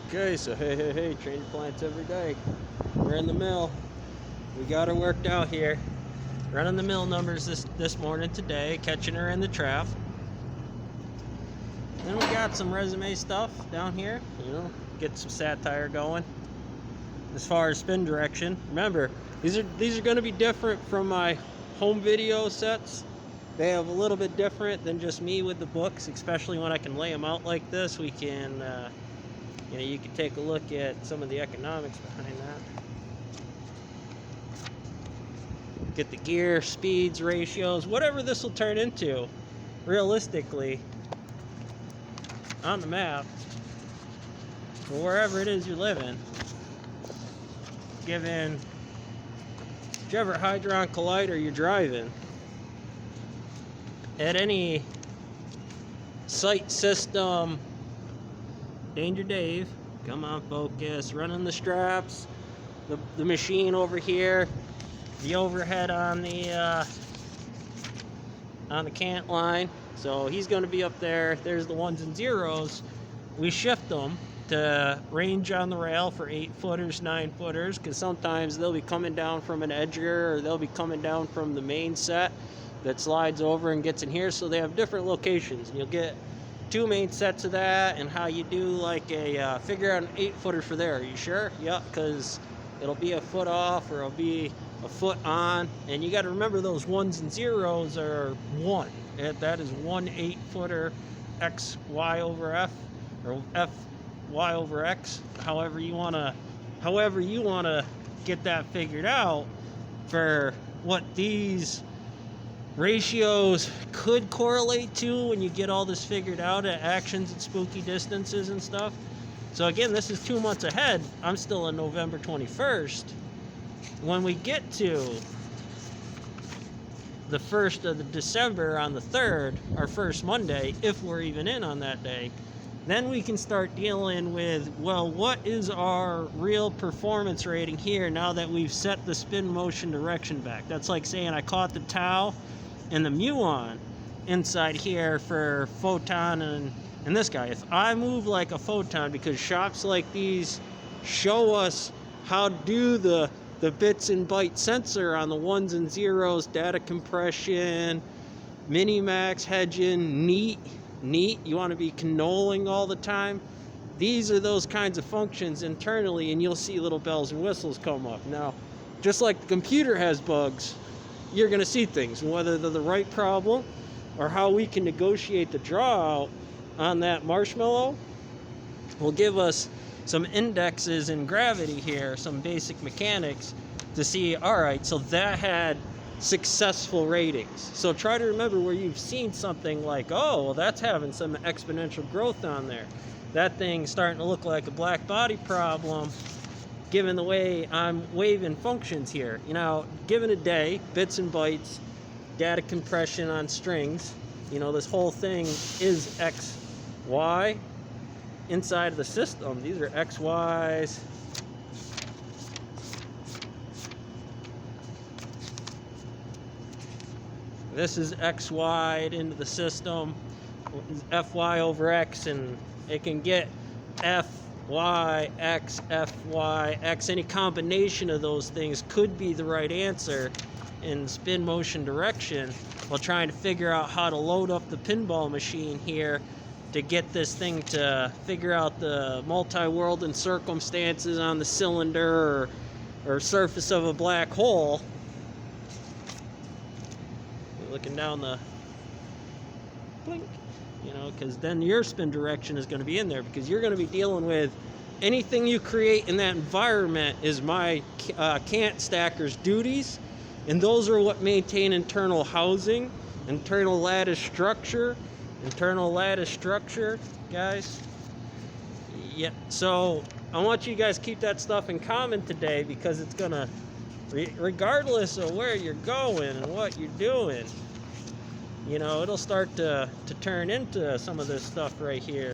Okay, so hey, change plants every day. We're in the mill. We got her worked out here. Running the mill numbers this morning today, catching her in the trap. Then we got some resume stuff down here, get some satire going. As far as spin direction, remember, these are going to be different from my home video sets. They have a little bit different than just me with the books, especially when I can lay them out like this. We can you can take a look at some of the economics behind that. Get the gear, speeds, ratios, whatever this will turn into, realistically, on the map, or wherever it is you're living, given whichever Hadron Collider you're driving, at any site system. Danger Dave, come on, focus, running the straps, the machine over here, the overhead on the cant line. So he's going to be up there. There's the ones and zeros. We shift them to range on the rail for 8-footers, 9-footers, because sometimes they'll be coming down from an edger, or they'll be coming down from the main set that slides over and gets in here. So they have different locations, and you'll get 2 main sets of that. And how you do like a figure out an 8-footer for there. Are you sure? Yeah, because it'll be a foot off, or it'll be a foot on, and you got to remember those ones and zeros are 1. That is 1 8-footer x y over f, or f y over x, however you want to get that figured out for what these ratios could correlate to when you get all this figured out at actions and spooky distances and stuff. So again, this is 2 months ahead. I'm still on November 21st. When we get to the 1st of December on the 3rd, our first Monday, if we're even in on that day, then we can start dealing with, well, what is our real performance rating here now that we've set the spin motion direction back? That's like saying I caught the tau and the muon inside here for photon and this guy. If I move like a photon, because shops like these show us how to do the bits and byte sensor on the ones and zeros, data compression, minimax, hedging, neat, you want to be cannoling all the time. These are those kinds of functions internally, and you'll see little bells and whistles come up. Now, just like the computer has bugs, you're going to see things, whether they're the right problem or how we can negotiate the draw out on that marshmallow will give us some indexes in gravity here, some basic mechanics to see, all right, so that had successful ratings. So try to remember where you've seen something like, oh, well, that's having some exponential growth on there. That thing's starting to look like a black body problem, given the way I'm waving functions here. Given a day, bits and bytes, data compression on strings, this whole thing is X, Y inside of the system. These are X, Ys. This is X, Y into the system, Fy over X, and it can get F, Y, X, F, Y, X. Any combination of those things could be the right answer in spin motion direction, while trying to figure out how to load up the pinball machine here to get this thing to figure out the multi-world and circumstances on the cylinder or surface of a black hole. You're looking down the blink, because then your spin direction is going to be in there, because you're going to be dealing with anything you create in that environment is my cant stacker's duties, and those are what maintain internal housing, internal lattice structure, guys. Yeah, so I want you guys to keep that stuff in common today, because it's gonna, regardless of where you're going and what you're doing, it'll start to turn into some of this stuff right here.